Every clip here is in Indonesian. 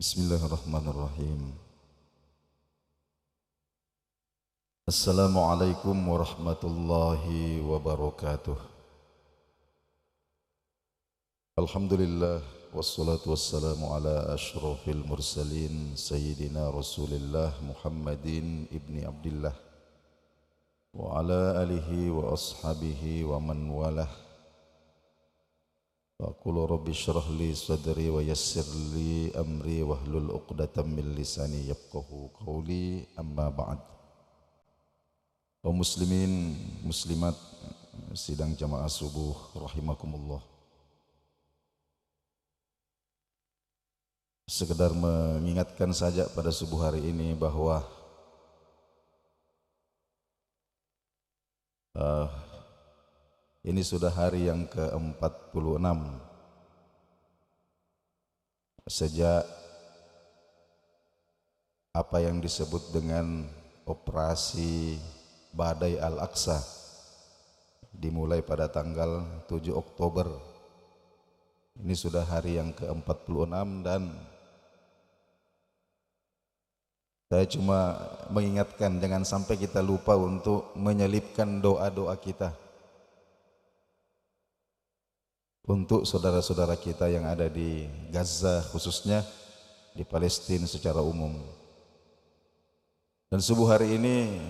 Bismillahirrahmanirrahim. Assalamualaikum warahmatullahi wabarakatuh. Alhamdulillah wassalatu wassalamu ala asyrafil mursalin sayyidina Rasulillah Muhammadin ibni Abdillah wa ala alihi wa ashabihi wa man walah. Faqul rabbi syrah li sadri wa yassir li amri wahlul 'uqdatam min lisani yafqahu qawli, amma ba'd. Kaum muslimin muslimat sidang jamaah subuh rahimakumullah. Sekedar mengingatkan saja pada subuh hari ini bahwa ini sudah hari yang ke-46 sejak apa yang disebut dengan operasi Badai Al-Aqsa dimulai pada tanggal 7 Oktober. Ini sudah hari yang ke-46 dan saya cuma mengingatkan jangan sampai kita lupa untuk menyelipkan doa-doa kita untuk saudara-saudara kita yang ada di Gaza, khususnya di Palestina secara umum. Dan subuh hari ini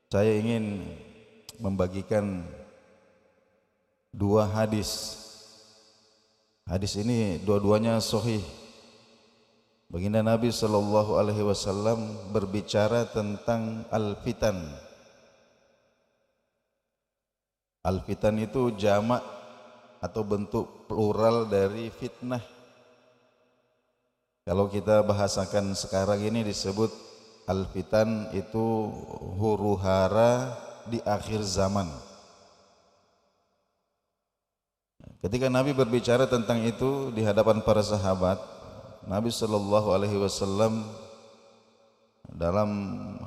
saya ingin membagikan dua hadis. Hadis ini dua-duanya sahih. Baginda Nabi SAW berbicara tentang al-fitan. Al-fitan itu jamak atau bentuk plural dari fitnah. Kalau kita bahasakan sekarang ini disebut al-fitan itu huru-hara di akhir zaman. Ketika Nabi berbicara tentang itu di hadapan para sahabat, Nabi SAW dalam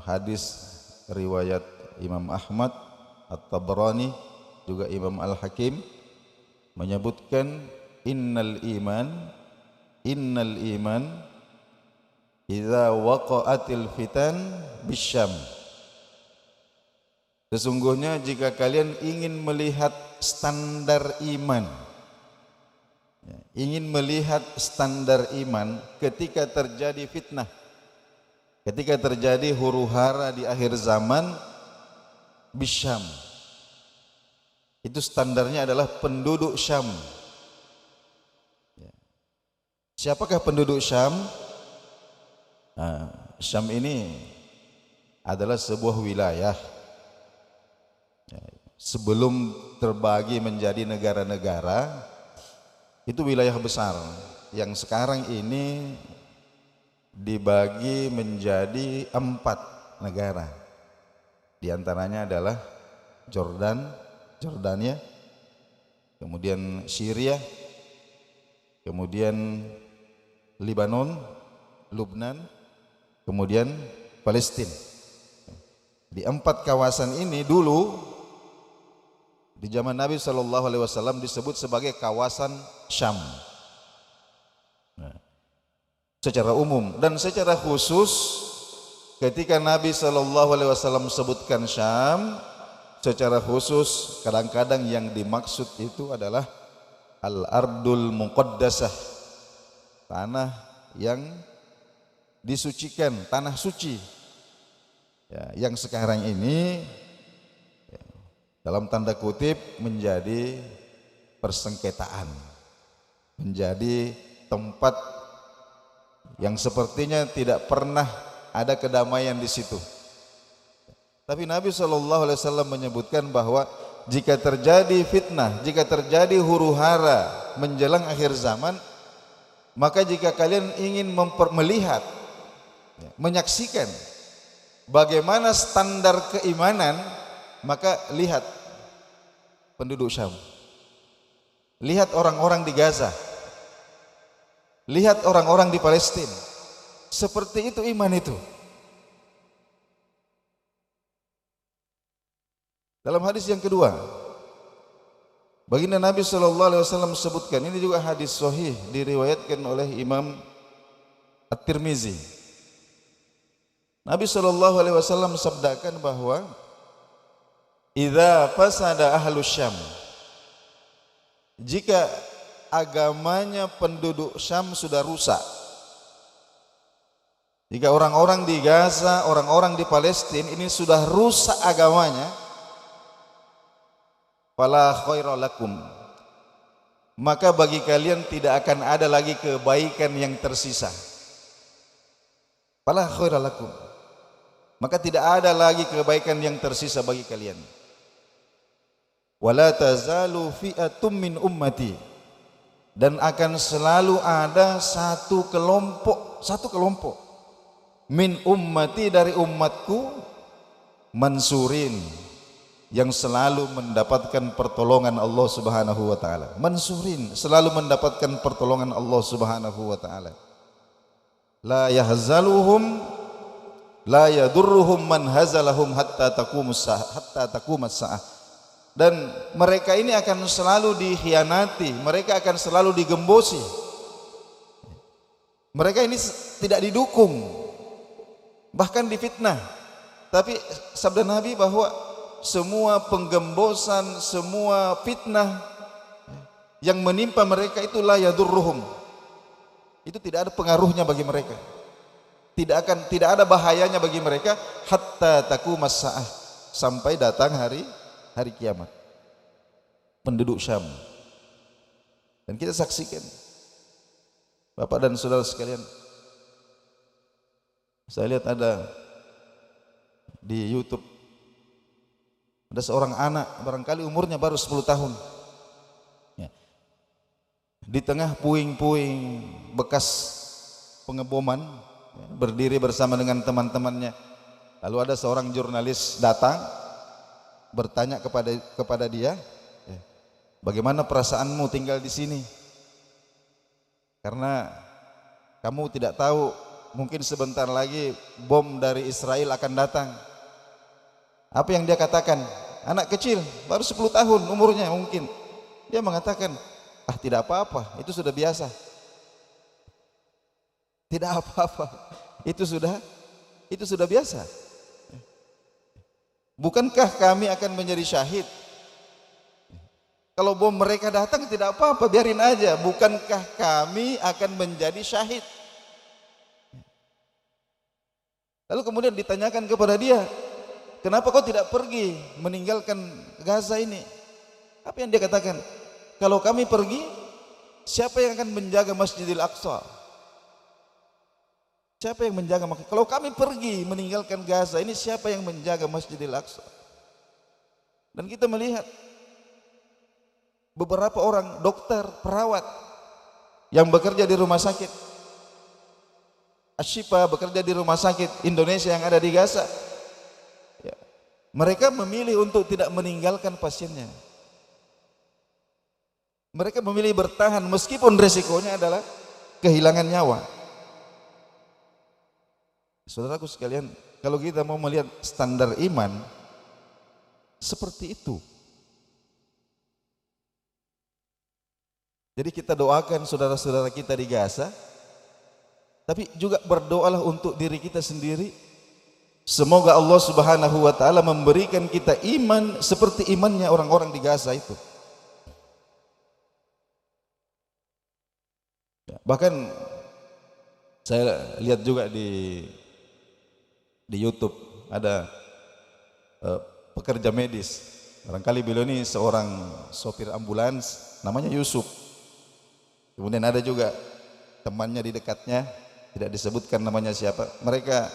hadis riwayat Imam Ahmad, At-Tabrani, juga Imam Al-Hakim menyebutkan innal iman idza waqa'atil fitan bisyam. Sesungguhnya jika kalian ingin melihat standar iman, ingin melihat standar iman ketika terjadi fitnah, ketika terjadi huru-hara di akhir zaman, bisyam, itu standarnya adalah penduduk Syam. Siapakah penduduk Syam? Syam ini adalah sebuah wilayah sebelum terbagi menjadi negara-negara. Itu wilayah besar yang sekarang ini dibagi menjadi 4 negara. Di antaranya adalah Jordania, kemudian Syria, kemudian Lebanon, kemudian Palestina. Di 4 kawasan ini dulu di zaman Nabi SAW disebut sebagai kawasan Syam. Secara umum dan secara khusus ketika Nabi SAW sebutkan Syam, secara khusus kadang-kadang yang dimaksud itu adalah Al-Ardul Muqaddasah, tanah yang disucikan, tanah suci yang sekarang ini dalam tanda kutip menjadi persengketaan, menjadi tempat yang sepertinya tidak pernah ada kedamaian di situ. Tapi Nabi SAW menyebutkan bahwa jika terjadi fitnah, jika terjadi huru-hara menjelang akhir zaman, maka jika kalian ingin melihat, menyaksikan bagaimana standar keimanan, maka lihat penduduk Syam, lihat orang-orang di Gaza, lihat orang-orang di Palestina. Seperti itu iman itu. Dalam hadis yang kedua, baginda Nabi SAW sebutkan, ini juga hadis sahih diriwayatkan oleh Imam At-Tirmizi. Nabi SAW sabdakan bahwa idza fasada ahlus Syam, jika agamanya penduduk Syam sudah rusak, jika orang-orang di Gaza, orang-orang di Palestina ini sudah rusak agamanya, fala khaira lakum, maka bagi kalian tidak akan ada lagi kebaikan yang tersisa. Fala khaira lakum, maka tidak ada lagi kebaikan yang tersisa bagi kalian. Wala tazalu fi'atum min ummati, dan akan selalu ada satu kelompok min ummati, dari umatku, mansurin, yang selalu mendapatkan pertolongan Allah Subhanahu wa taala. Mansurin, selalu mendapatkan pertolongan Allah Subhanahu wa taala. La yahzaluhum la yadurruhum man hazalahum hatta taqumus saah. Dan mereka ini akan selalu dikhianati, mereka akan selalu digembosi. Mereka ini tidak didukung, bahkan difitnah. Tapi sabda Nabi bahwa semua penggembosan, semua fitnah yang menimpa mereka itu la yadurruhum, itu tidak ada pengaruhnya bagi mereka, tidak ada bahayanya bagi mereka, hatta taqumas saah, sampai datang hari kiamat. Penduduk Syam, dan kita saksikan, Bapak dan saudara sekalian, saya lihat ada di YouTube, ada seorang anak, barangkali umurnya baru 10 tahun ya, di tengah puing-puing bekas pengeboman ya, berdiri bersama dengan teman-temannya. Lalu ada seorang jurnalis datang bertanya kepada dia, bagaimana perasaanmu tinggal di sini? Karena kamu tidak tahu, mungkin sebentar lagi bom dari Israel akan datang. Apa yang dia katakan? Anak kecil, baru 10 tahun umurnya mungkin. Dia mengatakan, tidak apa-apa, itu sudah biasa. Tidak apa-apa, itu sudah biasa. Bukankah kami akan menjadi syahid? Kalau bom mereka datang tidak apa-apa, biarin aja. Bukankah kami akan menjadi syahid? Lalu kemudian ditanyakan kepada dia, kenapa kau tidak pergi meninggalkan Gaza ini? Apa yang dia katakan? Kalau kami pergi, siapa yang akan menjaga Masjidil Aqsa? Siapa yang menjaga? Kalau kami pergi meninggalkan Gaza ini, siapa yang menjaga Masjidil Aqsa? Dan kita melihat beberapa orang dokter, perawat yang bekerja di rumah sakit Ashifa, bekerja di rumah sakit Indonesia yang ada di Gaza ya, mereka memilih untuk tidak meninggalkan pasiennya. Mereka memilih bertahan meskipun resikonya adalah kehilangan nyawa. Saudaraku sekalian, kalau kita mau melihat standar iman seperti itu, jadi kita doakan saudara-saudara kita di Gaza, tapi juga berdoalah untuk diri kita sendiri. Semoga Allah Subhanahu wa taala memberikan kita iman seperti imannya orang-orang di Gaza itu. Bahkan saya lihat juga di YouTube ada pekerja medis, barangkali beliau ini seorang sopir ambulans, namanya Yusuf. Kemudian ada juga temannya di dekatnya, tidak disebutkan namanya siapa. Mereka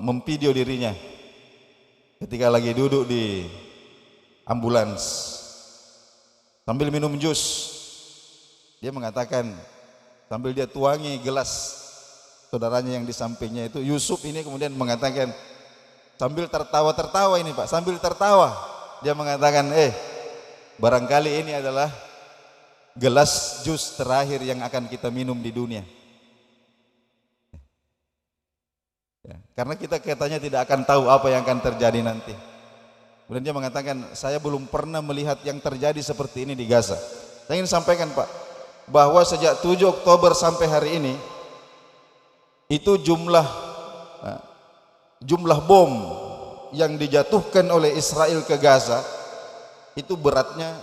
memvideo dirinya ketika lagi duduk di ambulans sambil minum jus. Dia mengatakan sambil dia tuangi gelas saudaranya yang di sampingnya itu, Yusuf ini kemudian mengatakan sambil tertawa-tertawa ini Pak, sambil tertawa dia mengatakan, barangkali ini adalah gelas jus terakhir yang akan kita minum di dunia. Ya, karena kita katanya tidak akan tahu apa yang akan terjadi nanti. Kemudian dia mengatakan, saya belum pernah melihat yang terjadi seperti ini di Gaza. Saya ingin sampaikan Pak, bahwa sejak 7 Oktober sampai hari ini itu jumlah bom yang dijatuhkan oleh Israel ke Gaza itu beratnya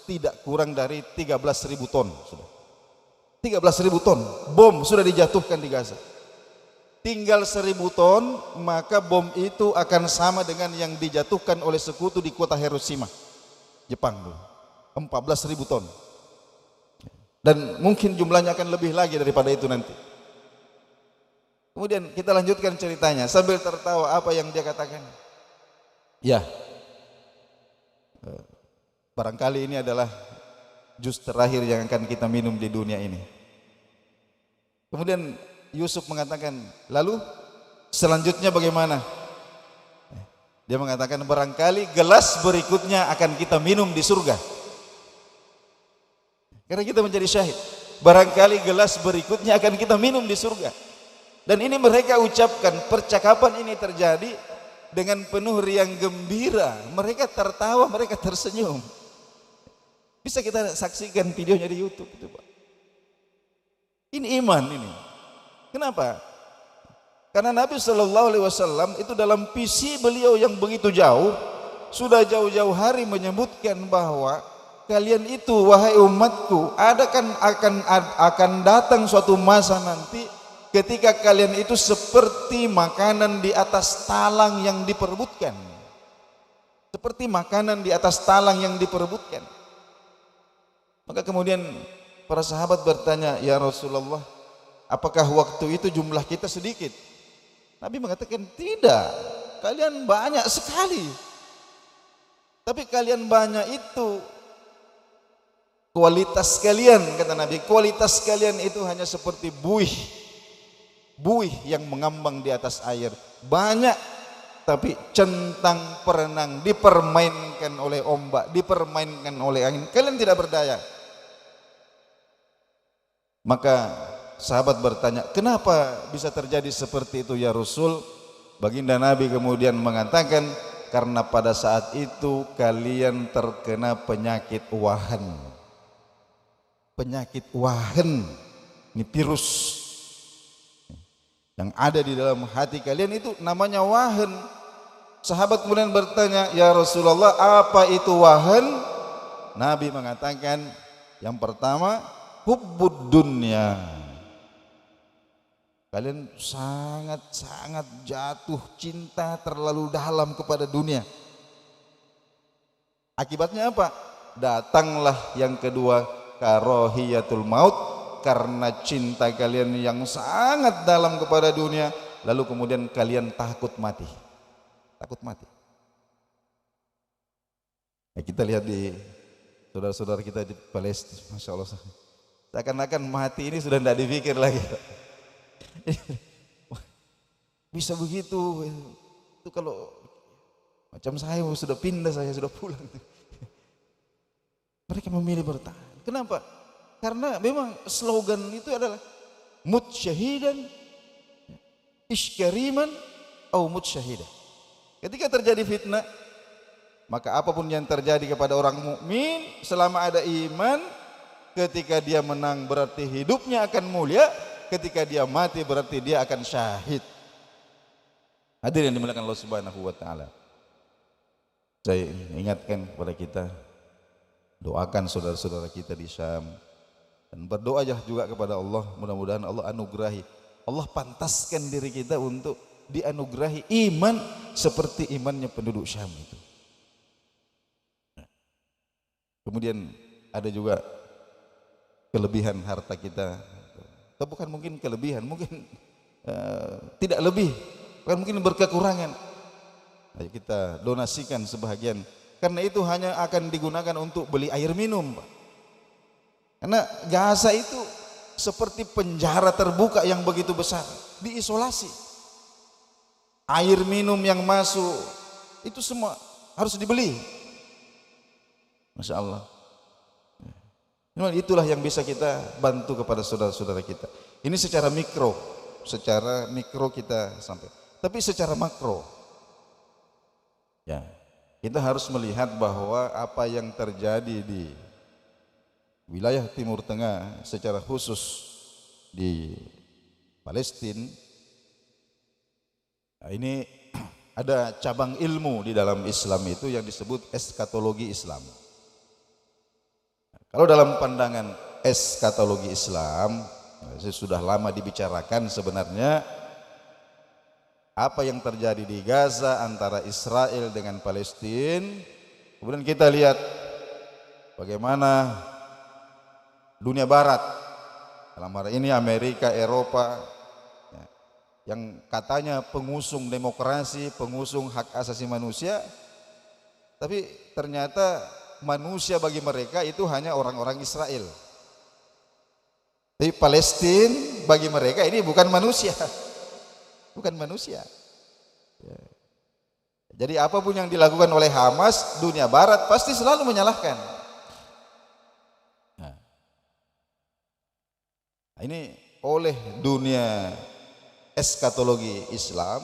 tidak kurang dari 13.000 ton. 13.000 ton bom sudah dijatuhkan di Gaza. Tinggal 1.000 ton, maka bom itu akan sama dengan yang dijatuhkan oleh sekutu di kota Hiroshima, Jepang dulu. 14.000 ton. Dan mungkin jumlahnya akan lebih lagi daripada itu nanti. Kemudian kita lanjutkan ceritanya sambil tertawa apa yang dia katakan. Ya, barangkali ini adalah jus terakhir yang akan kita minum di dunia ini. Kemudian Yusuf mengatakan, lalu selanjutnya bagaimana? Dia mengatakan, barangkali gelas berikutnya akan kita minum di surga. Karena kita menjadi syahid. Barangkali gelas berikutnya akan kita minum di surga. Dan ini mereka ucapkan, percakapan ini terjadi dengan penuh riang gembira. Mereka tertawa, mereka tersenyum. Bisa kita saksikan videonya di YouTube itu, Pak. Ini iman ini. Kenapa? Karena Nabi SAW itu dalam visi beliau yang begitu jauh, sudah jauh-jauh hari menyebutkan bahwa kalian itu wahai umatku, akan datang suatu masa nanti ketika kalian itu seperti makanan di atas talang yang diperebutkan. Seperti makanan di atas talang yang diperebutkan. Maka kemudian para sahabat bertanya, ya Rasulullah, apakah waktu itu jumlah kita sedikit? Nabi mengatakan, tidak, kalian banyak sekali. Tapi kalian banyak itu kualitas kalian, kata Nabi, kualitas kalian itu hanya seperti buih yang mengambang di atas air. Banyak, tapi centang perenang, dipermainkan oleh ombak, dipermainkan oleh angin. Kalian tidak berdaya. Maka sahabat bertanya, kenapa bisa terjadi seperti itu ya Rasul? Baginda Nabi kemudian mengatakan, karena pada saat itu kalian terkena penyakit wahan. Penyakit wahan, ini virus yang ada di dalam hati kalian itu namanya wahan. Sahabat kemudian bertanya, ya Rasulullah, apa itu wahan? Nabi mengatakan, yang pertama, hubbud dunya. Kalian sangat jatuh cinta terlalu dalam kepada dunia. Akibatnya apa? Datanglah yang kedua, karahiyatul maut, karena cinta kalian yang sangat dalam kepada dunia, lalu kemudian kalian takut mati. Takut mati. Ya, kita lihat di saudara-saudara kita di Palestina, Masya Allah, seakan-akan mati ini sudah tidak dipikir lagi. Bisa begitu. Itu kalau macam saya sudah pindah, saya sudah pulang. Mereka memilih bertahan. Kenapa? Karena memang slogan itu adalah mut syahidan iskariman atau mut syahidan. Ketika terjadi fitnah, maka apapun yang terjadi kepada orang mukmin selama ada iman, ketika dia menang berarti hidupnya akan mulia, ketika dia mati berarti dia akan syahid. Hadirin yang dimuliakan Allah Subhanahu wa taala. Saya ingatkan kepada kita, doakan saudara-saudara kita di Syam, dan berdoa juga kepada Allah, mudah-mudahan Allah anugerahi, Allah pantaskan diri kita untuk dianugerahi iman seperti imannya penduduk Syam itu. Kemudian ada juga kelebihan harta kita, atau bukan mungkin kelebihan, mungkin tidak lebih, bukan mungkin berkekurangan. Ayo kita donasikan sebahagian, karena itu hanya akan digunakan untuk beli air minum, Pak. Karena Gaza itu seperti penjara terbuka yang begitu besar, diisolasi. Air minum yang masuk itu semua harus dibeli. Masya Allah. Itulah yang bisa kita bantu kepada saudara-saudara kita. Ini secara mikro kita sampai. Tapi secara makro, ya, kita harus melihat bahwa apa yang terjadi wilayah Timur Tengah secara khusus di Palestina. Nah, ini ada cabang ilmu di dalam Islam itu yang disebut eskatologi Islam. Kalau dalam pandangan eskatologi Islam, sudah lama dibicarakan sebenarnya apa yang terjadi di Gaza antara Israel dengan Palestina. Kemudian kita lihat bagaimana dunia barat, dalam hal ini Amerika, Eropa, yang katanya pengusung demokrasi, pengusung hak asasi manusia, tapi ternyata manusia bagi mereka itu hanya orang-orang Israel. Tapi Palestina bagi mereka ini bukan manusia, bukan manusia. Jadi apapun yang dilakukan oleh Hamas, dunia barat pasti selalu menyalahkan. Nah, ini oleh dunia eskatologi Islam,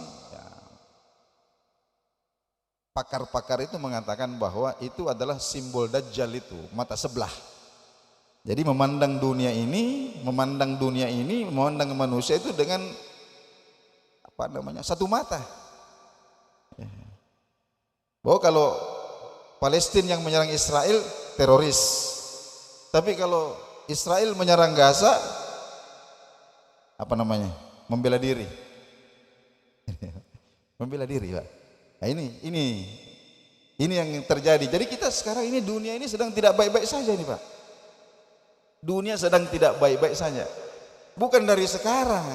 pakar-pakar itu mengatakan bahwa itu adalah simbol Dajjal, itu mata sebelah. Jadi memandang dunia ini, memandang manusia itu dengan satu mata. Bahwa kalau Palestina yang menyerang Israel teroris, tapi kalau Israel menyerang Gaza membela diri. Membela diri, Pak. Nah, ini yang terjadi. Jadi kita sekarang ini, dunia ini sedang tidak baik-baik saja ini, Pak. Dunia sedang tidak baik-baik saja. Bukan dari sekarang.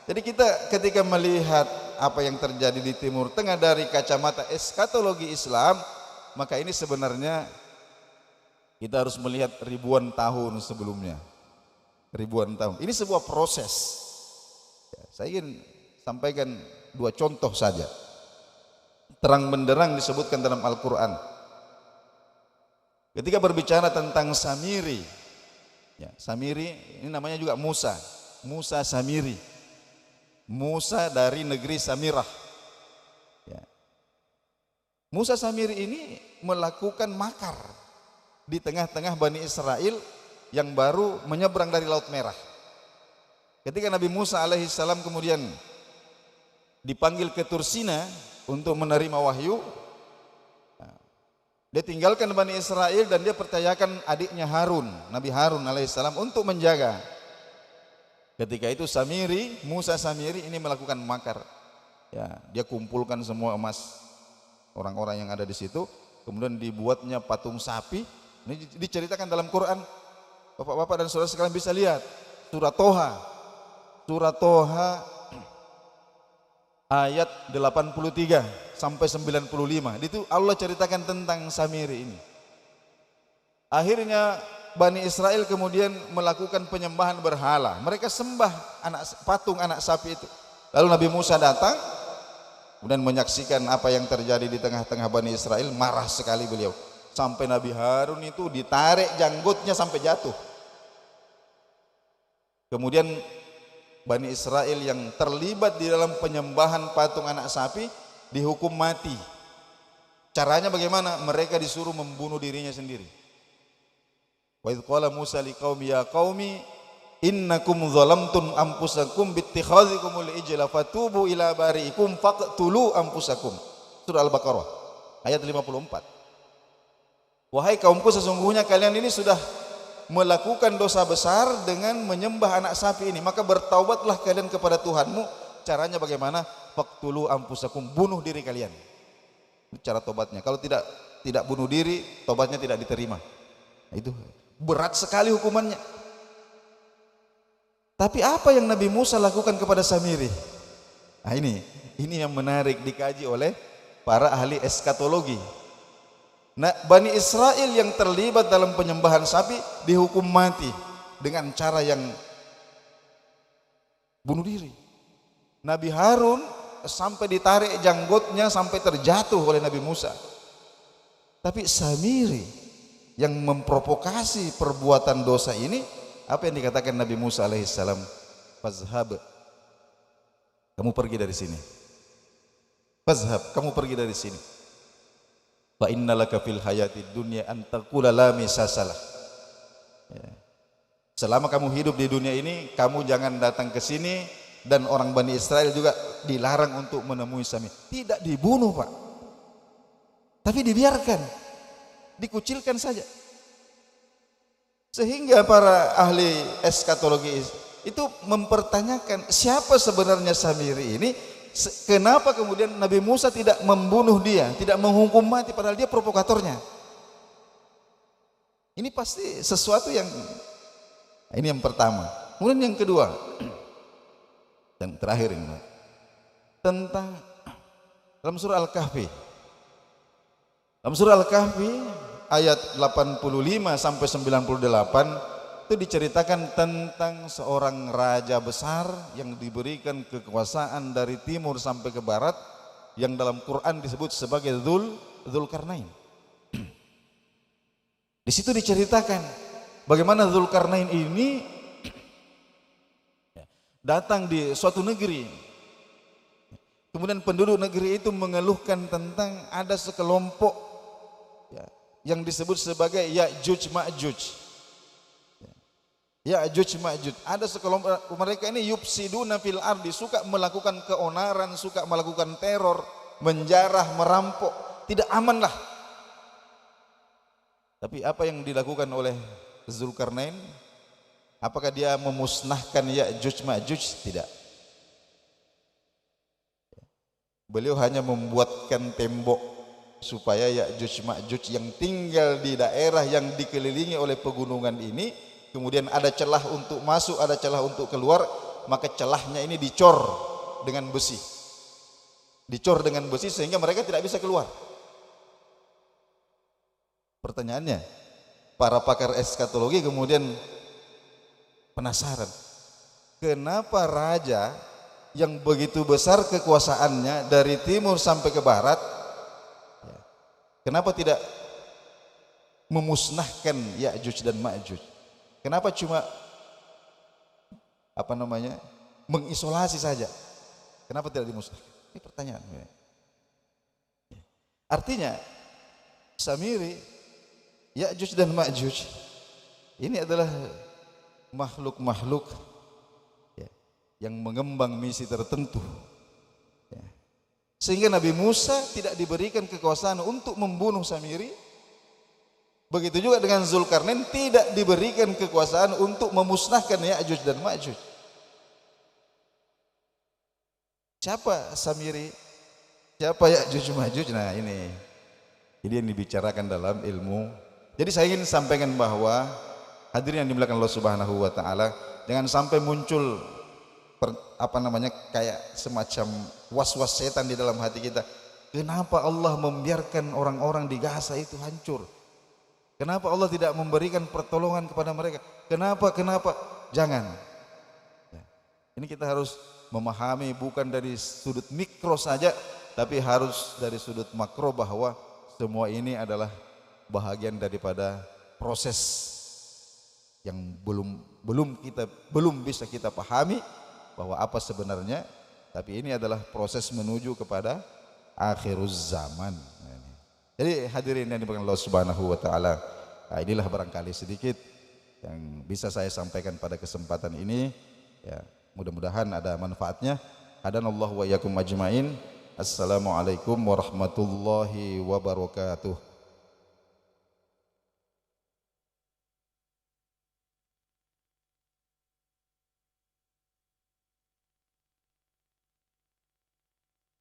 Jadi kita ketika melihat apa yang terjadi di Timur Tengah dari kacamata eskatologi Islam, maka ini sebenarnya kita harus melihat ribuan tahun sebelumnya. Ribuan tahun. Ini sebuah proses. Saya ingin sampaikan dua contoh saja. Terang benderang disebutkan dalam Al-Quran. Ketika berbicara tentang Samiri, Samiri ini namanya juga Musa Samiri, Musa dari negeri Samirah. Musa Samiri ini melakukan makar di tengah-tengah Bani Israel yang baru menyeberang dari Laut Merah. Ketika Nabi Musa alaihissalam kemudian dipanggil ke Tursina untuk menerima wahyu, dia tinggalkan Bani Israel dan dia percayakan adiknya Harun, Nabi Harun alaihissalam untuk menjaga. Ketika itu Musa Samiri ini melakukan makar. Dia kumpulkan semua emas orang-orang yang ada di situ, kemudian dibuatnya patung sapi. Ini diceritakan dalam Quran. Bapak-bapak dan saudara sekalian bisa lihat surah Toha ayat 83 sampai 95. Itu Allah ceritakan tentang Samiri ini. Akhirnya Bani Israel kemudian melakukan penyembahan berhala. Mereka sembah patung anak sapi itu. Lalu Nabi Musa datang kemudian menyaksikan apa yang terjadi di tengah-tengah Bani Israel. Marah sekali beliau. Sampai Nabi Harun itu ditarik janggutnya sampai jatuh. Kemudian Bani Israel yang terlibat di dalam penyembahan patung anak sapi dihukum mati. Caranya bagaimana? Mereka disuruh membunuh dirinya sendiri. Wa idz qala Musa liqaumi ya qaumi innakum zalamtum anfusakum bittikhadzikumul ijla fatubu ila bariikum faqtulu anfusakum. Surah Al-Baqarah ayat 54. Wahai kaumku, sesungguhnya kalian ini sudah melakukan dosa besar dengan menyembah anak sapi ini, maka bertaubatlah kalian kepada Tuhanmu. Caranya bagaimana? Faqtulu anfusakum, bunuh diri kalian. Cara tobatnya. Kalau tidak bunuh diri, tobatnya tidak diterima. Itu berat sekali hukumannya. Tapi apa yang Nabi Musa lakukan kepada Samiri? Nah, ini yang menarik dikaji oleh para ahli eskatologi. Nah, Bani Israel yang terlibat dalam penyembahan sapi dihukum mati dengan cara yang bunuh diri. Nabi Harun sampai ditarik janggutnya sampai terjatuh oleh Nabi Musa. Tapi Samiri yang memprovokasi perbuatan dosa ini, apa yang dikatakan Nabi Musa alaihissalam? Fazhab, kamu pergi dari sini. Fazhab, kamu pergi dari sini. Fa innalaka fil hayati dunya an taqula la misasalah. Selama kamu hidup di dunia ini, kamu jangan datang ke sini, dan orang Bani Israel juga dilarang untuk menemui Samiri. Tidak dibunuh, Pak, tapi dibiarkan, dikucilkan saja. Sehingga para ahli eskatologi itu mempertanyakan siapa sebenarnya Samiri ini, kenapa kemudian Nabi Musa tidak membunuh dia, tidak menghukum mati padahal dia provokatornya. Ini pasti sesuatu yang, ini yang pertama. Kemudian yang kedua dan terakhir ini tentang dalam surah Al-Kahfi. Dalam surah Al-Kahfi ayat 85 sampai 98 itu diceritakan tentang seorang raja besar yang diberikan kekuasaan dari timur sampai ke barat, yang dalam Quran disebut sebagai Dzulkarnain. Di situ diceritakan bagaimana Dzulkarnain ini datang di suatu negeri. Kemudian penduduk negeri itu mengeluhkan tentang ada sekelompok yang disebut sebagai Ya'juj Ma'juj. Ya'juj Ma'juj, ada sekelompok mereka ini yufsiduna fil ardi, suka melakukan keonaran, suka melakukan teror, menjarah, merampok, tidak aman lah. Tapi apa yang dilakukan oleh Dzulkarnain? Apakah dia memusnahkan Ya'juj Ma'juj? Tidak. Beliau hanya membuatkan tembok supaya Ya'juj Ma'juj yang tinggal di daerah yang dikelilingi oleh pegunungan ini, kemudian ada celah untuk masuk, ada celah untuk keluar, maka celahnya ini dicor dengan besi. Dicor dengan besi sehingga mereka tidak bisa keluar. Pertanyaannya, para pakar eskatologi kemudian penasaran, kenapa raja yang begitu besar kekuasaannya dari timur sampai ke barat, kenapa tidak memusnahkan Ya'juj dan Ma'juj? Kenapa cuma mengisolasi saja? Kenapa tidak dimusnahkan? Ini pertanyaan. Artinya Samiri, Ya'juj dan Ma'juj ini adalah makhluk-makhluk yang mengemban misi tertentu, sehingga Nabi Musa tidak diberikan kekuasaan untuk membunuh Samiri. Begitu juga dengan Dzulkarnain tidak diberikan kekuasaan untuk memusnahkan Ya'juj dan Ma'juj. Siapa Samiri? Siapa Ya'juj Ma'juj? Nah, ini yang dibicarakan dalam ilmu. Jadi saya ingin sampaikan bahwa hadirin yang dimuliakan Allah Subhanahu wa taala, jangan sampai muncul kayak semacam was-was setan di dalam hati kita. Kenapa Allah membiarkan orang-orang di Gaza itu hancur? Kenapa Allah tidak memberikan pertolongan kepada mereka? Kenapa? Jangan. Ini kita harus memahami bukan dari sudut mikro saja, tapi harus dari sudut makro, bahwa semua ini adalah bahagian daripada proses yang belum bisa kita pahami bahwa apa sebenarnya, tapi ini adalah proses menuju kepada akhiruz zaman. Jadi hadirin yang dimuliakan Allah Subhanahu wa taala, inilah barangkali sedikit yang bisa saya sampaikan pada kesempatan ini. Ya, mudah-mudahan ada manfaatnya. Hadanallahu wa iyyakum ajmain. Assalamualaikum warahmatullahi wabarakatuh.